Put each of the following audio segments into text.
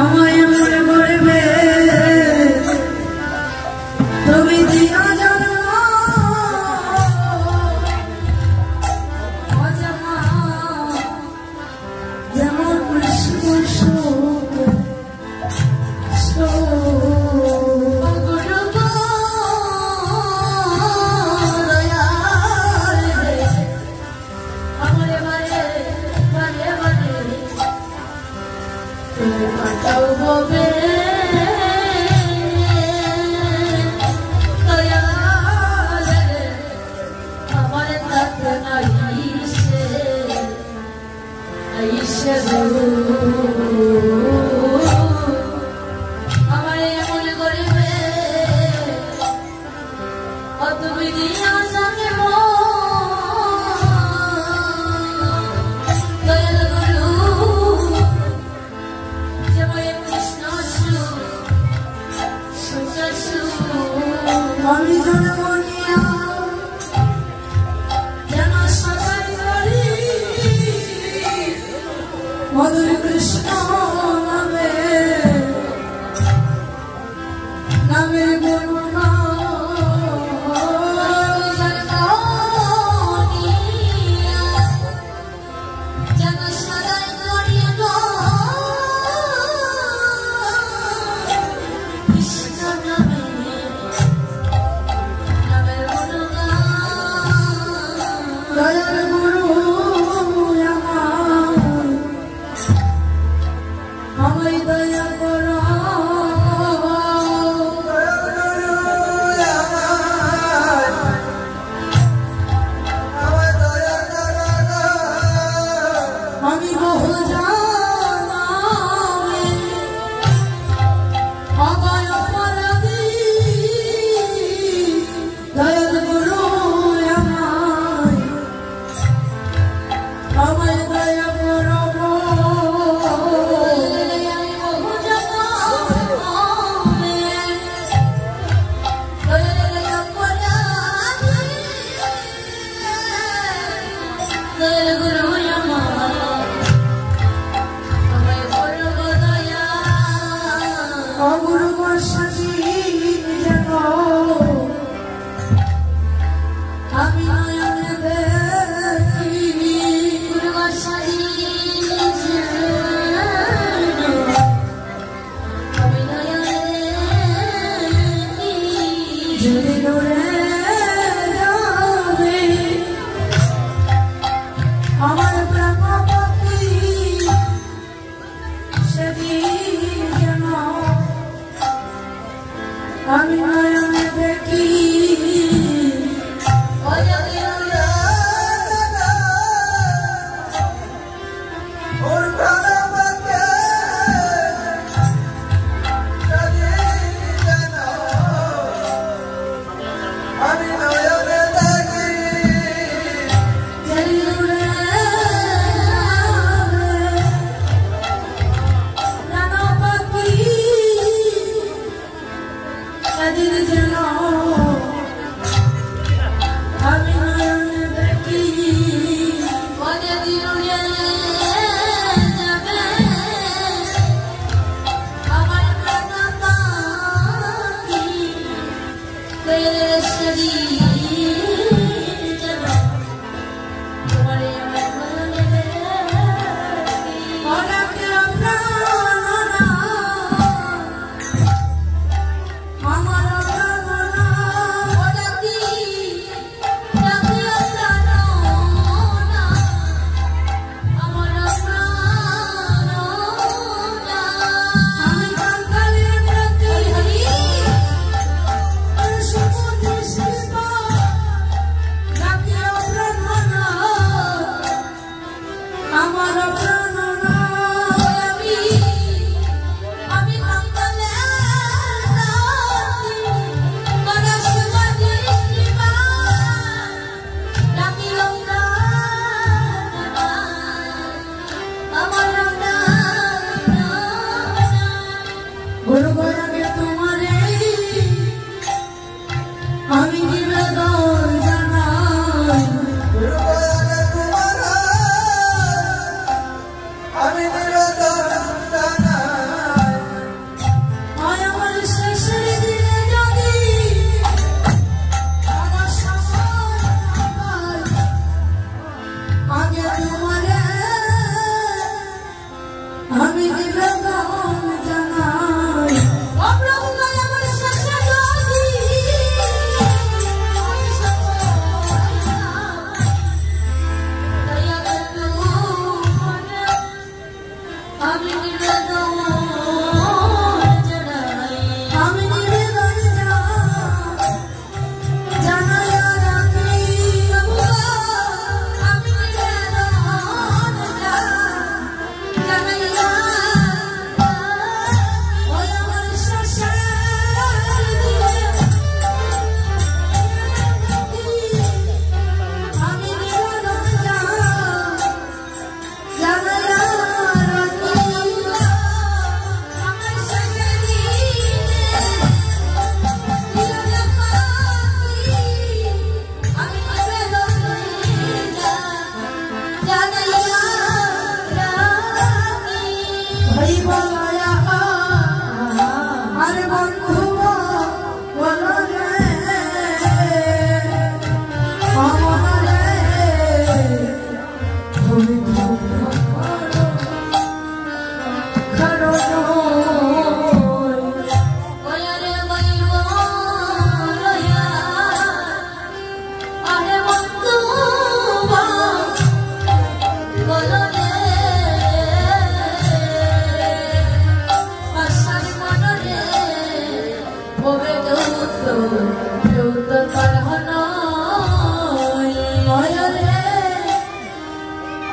আমায় মনে করবে তুমি দিয়া জানো অজানা যেমন কৃষ্ণ আমি জনমনিয়া যেন সদাই করি মধুর কৃষ্ণ নামে নামে গুণনা যেন সদাই করি কৃষ্ণ নামে Bye.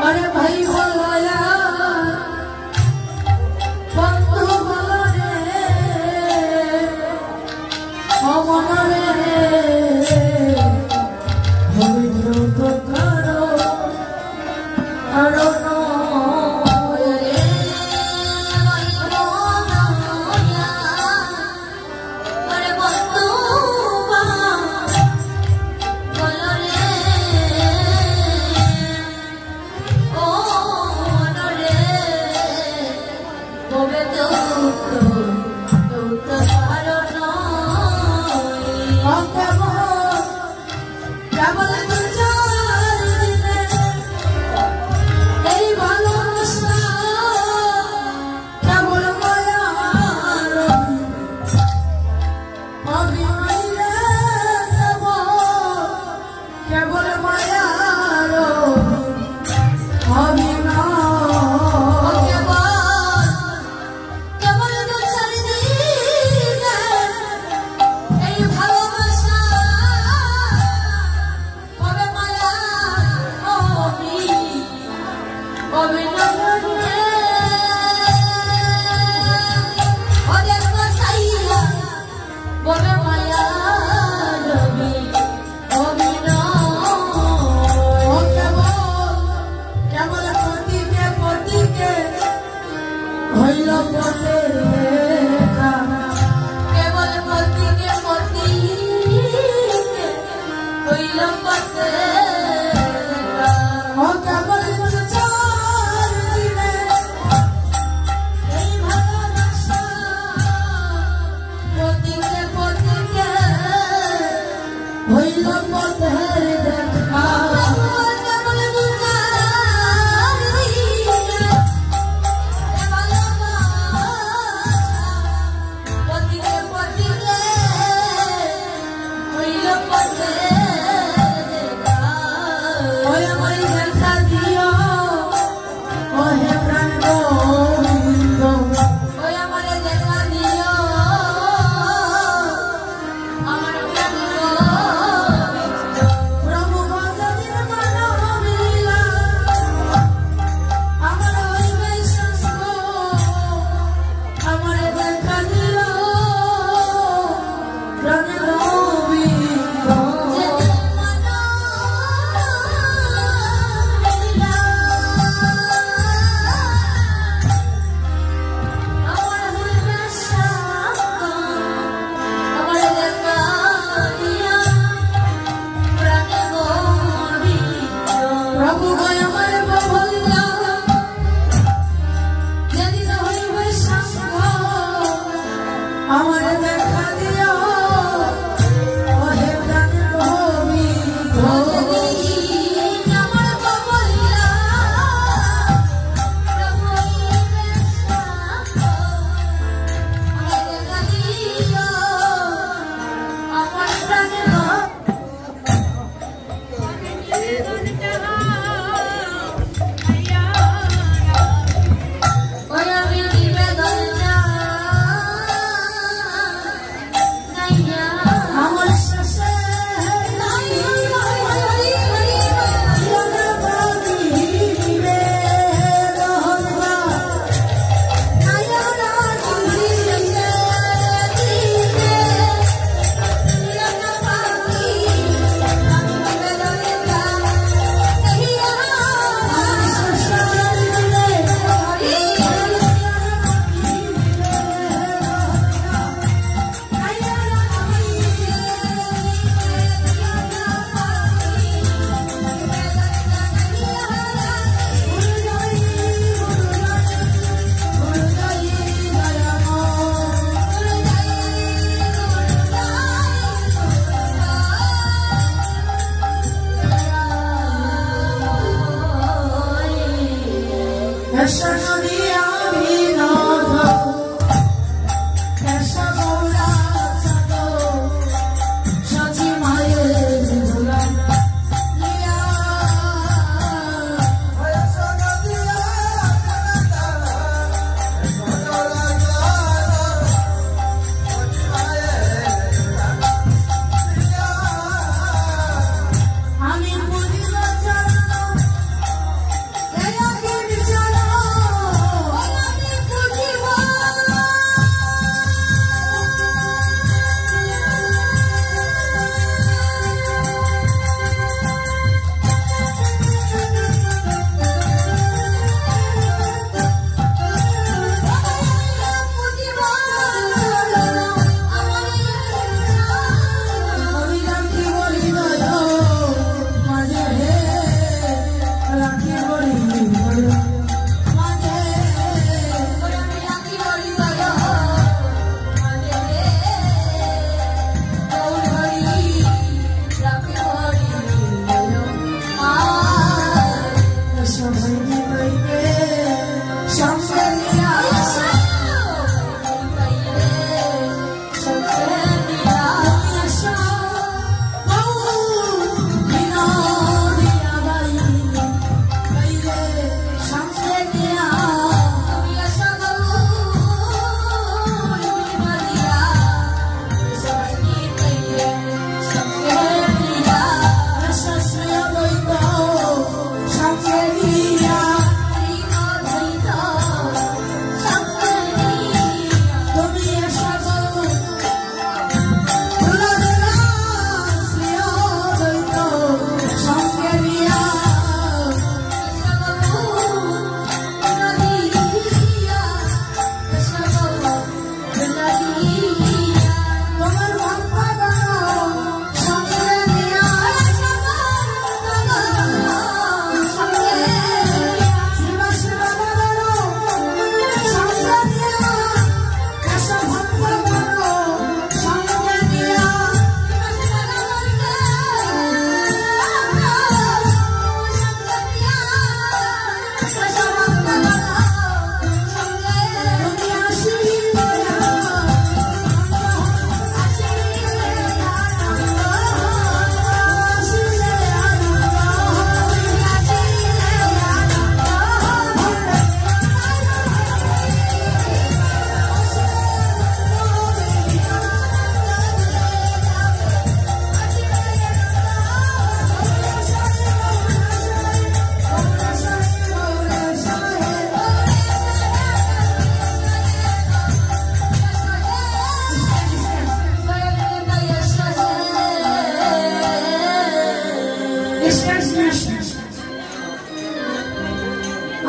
अरे भाई बोलाया बंधु बोला रे हमन रे पवित्र तो करो करो नो रे भाई बोलाया अरे बंधु बोला रे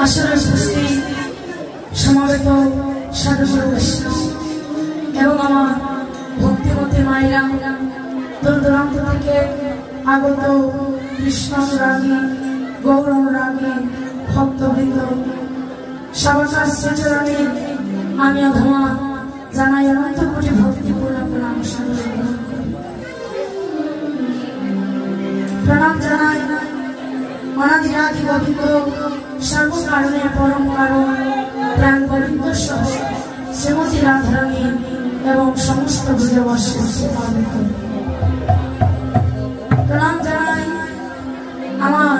আসরে উপস্থিত সমাবেত সাধুগুরু বৈষ্ণব এবং আমার ভক্তিমতী মায়েরা, দূর দূরান্ত থেকে আগত কৃষ্ণ রাগী গৌরব রাগী ভক্তবৃন্দ, সবার শ্রীচরণে আমি অধমা জানাই অনন্ত কোটি ভক্তিপূর্ণ প্রণাম প্রণাম জানাই অনাদিরাধি গোবিন্দ সর্বকারণের পরম কারণ প্রাণ গোবিন্দ সহ শ্রীমতী রাধারানী এবং সমস্ত ব্রজবাসী। প্রণাম জানাই আমার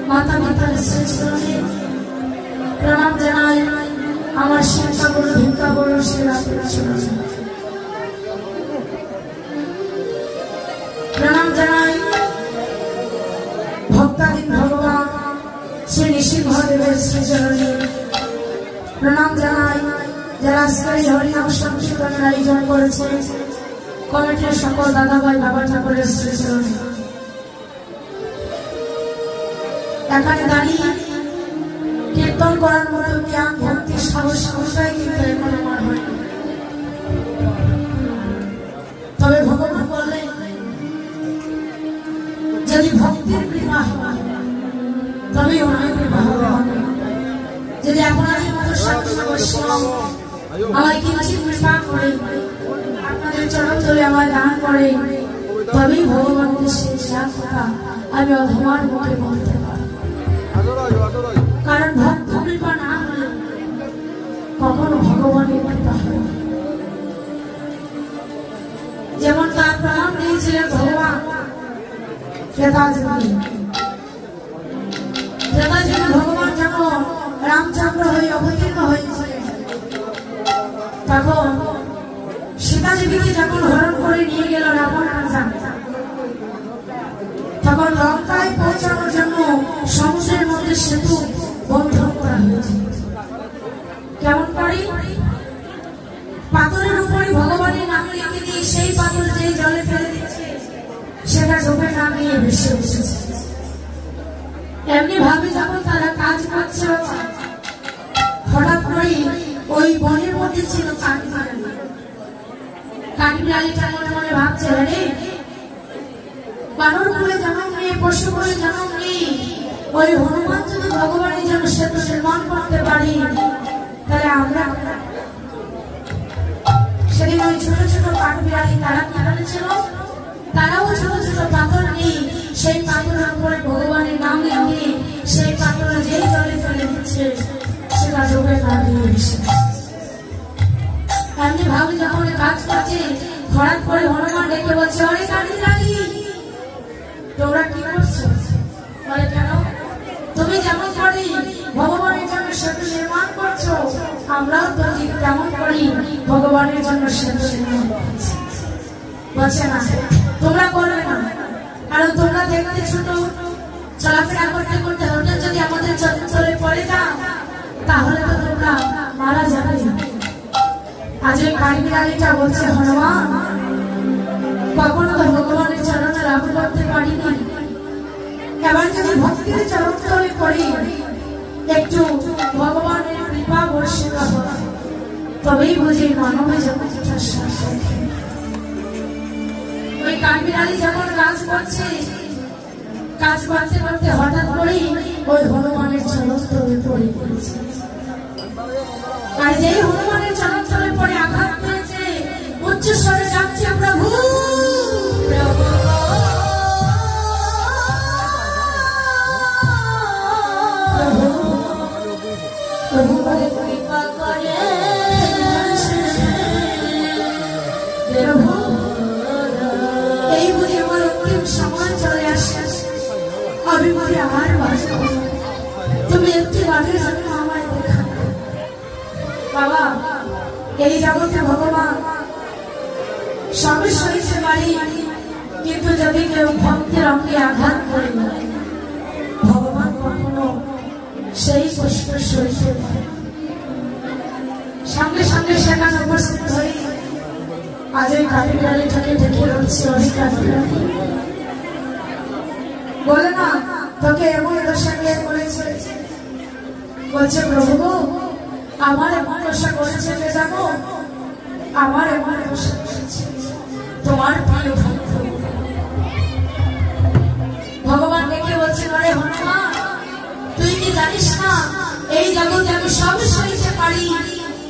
মাতা পিতার শ্রীচরণে, প্রণাম জানাই আমার শিক্ষা গুরু ভিক্ষা গুরু প্রণাম জানাই ভক্তাধীন ভগবান শ্রী নৃসিংহদেবের শ্রীচরণে। প্রণাম জানাই যারা আজকের হরিনাম সংকীর্তনের আয়োজন করেছে কমিটির সকল দাদাভাই বাবা ঠাকুরের শ্রীচরণে। এখানে দাঁড়িয়ে কীর্তন করার মতো জ্ঞান ভক্তি সাহস কোথায় কিন্তু এখন আমার হয়। তবে ভগবান বললেন যদি ভক্তির কৃপা হয় তবে অনেক কৃপা হবে। যদি আপনাদের মতো সাধু বৈষ্ণব আমার কিঞ্চিত কৃপা করে আপনাদের চরণ তলে আমার দান করে তবেই ভগবানকে সেই কথা আমি অধমার মুখে বলতে পারি। কারণ ভক্ত কৃপা না হলে কখনো ভগবানের কৃপা হয়। যেমন তার প্রমাণ দিয়েছিলেন ভগবান ত্রেতাযুগে। ত্রেতাযুগে ভগবান যখন রামচন্দ্র হয়ে অবতীর্ণ হয়েছে, তখন সীতাদেবীকে যখন হরণ করে নিয়ে গেল রাবণ রাজা, তখন লঙ্কায় পৌঁছানোর জন্য সমুদ্রের মধ্যে সেতু বন্ধন করা হয়েছে। কেমন করে? পাথরের উপরে ভগবানের নাম লিখে দিয়ে সেই পাথর যে জলে ফেলে দিচ্ছে, সেটা ডুবে না গিয়ে ভেসে এসেছে। এমনি ভাবে যখন তারা কাজ করছে, হঠাৎ করে ওই বনের মধ্যে ছিল কাঠবিড়ালি। কাঠবিড়ালিটা মনে মনে ভাবছে, রে বানর কুলে জন্ম নিয়ে, পশু কুলে জন্ম নিয়ে ওই হনুমান যদি ভগবানের জন্য সেতু নির্মাণ করতে পারি, তাহলে আমরা সেদিন ওই ছোট ছোট কাঠবিড়ালি তারা কি করেছিল, তারাও ছোট ছোট পাথর নিয়ে সেই পাথরের উপরে ভগবানের নাম লিখে সেই পাথর যেই জলে ফেলে দিচ্ছে, সেটা ডুবে না গিয়ে ভেসে। এমনি ভাবে যখন কাজ করছে, হঠাৎ করে হনুমান ডেকে বলছে, অরে কাঠবিড়ালি তোমরা কি করছো? বলে, কেন? তুমি যেমন করে ভগবানের জন্য সেতু নির্মাণ করছো, আমরাও তো ঠিক তেমন করি ভগবানের জন্য সেতু নির্মাণ করছি। বলছে না, তোমরা করবে না, কারণ তোমরা দেখতে ছোট, চলাফেরা করতে করতে হঠাৎ যদি আমাদের চলে পড়ে যাও, তাহলে তো তোমরা মারা যাবে। আজ এই কাঠবিড়ালিটা বলছে, হনুমান কখনো তো ভগবানের চরণে লাভ করতে পারিনি, এবার যদি ভক্তির চরণ তলে পড়ি, একটু ভগবানের কৃপা বর্ষিত হয়, তবেই বুঝি মানবে জগৎটা শ্বাস। ওই কাঠবিড়ালি যখন কাজ করছে, কাজ করতে করতে হঠাৎ করেই ওই হনুমানের চরণ তলে পড়ে পড়েছে। আর যেই হনুমানের চরণ তলে পড়ে আঘাত পেয়েছে, উচ্চ স্বরে ডাকছে, প্রভু এই বুঝে আমার অন্তিম সময় চলে আসে, আমি বলি আমার বাঁচো, তুমি একটি বাটের জন্য আমায় দেখা। বাবা, এই জগতে ভগবান সবে সইতে পারি, কিন্তু যদি কেউ ভক্তের অঙ্গে আঘাত করে, ভগবান কখনো সেই কষ্ট সইতে পারে। সঙ্গে সঙ্গে সেখানে উপস্থিত হয়ে আজ এই কাঠবিড়ালিটাকে ডেকে রয়েছে, অনেক কাঠবিড়ালি বলে, না তোকে এমন দশা কে করেছে? বলছে, প্রভু আমার এমন দশা করেছে যে যাবো, আমার এমন দশা করেছে তোমার প্রিয় ভক্ত। ভগবান ডেকে বলছে, আরে হনুমান তুই কি জানিস না এই জগতে আমি সব সইতে পারি,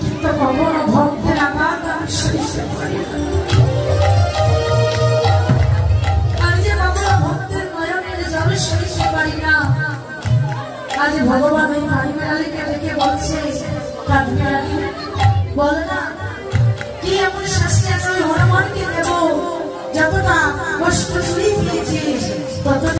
কিন্তু কখনো ভক্তের আঘাত আমি সইতে পারি না। আমি যে কখনো ভক্তের নয়নের জলে সইতে পারি না। আজ ভগবান ওই কাঠবিড়ালিকে ডেকে বলছে, কাঠবিড়ালি বলে না কি এমন শাস্তি আছে ওই হনুমানকে দেব, যতটা কষ্ট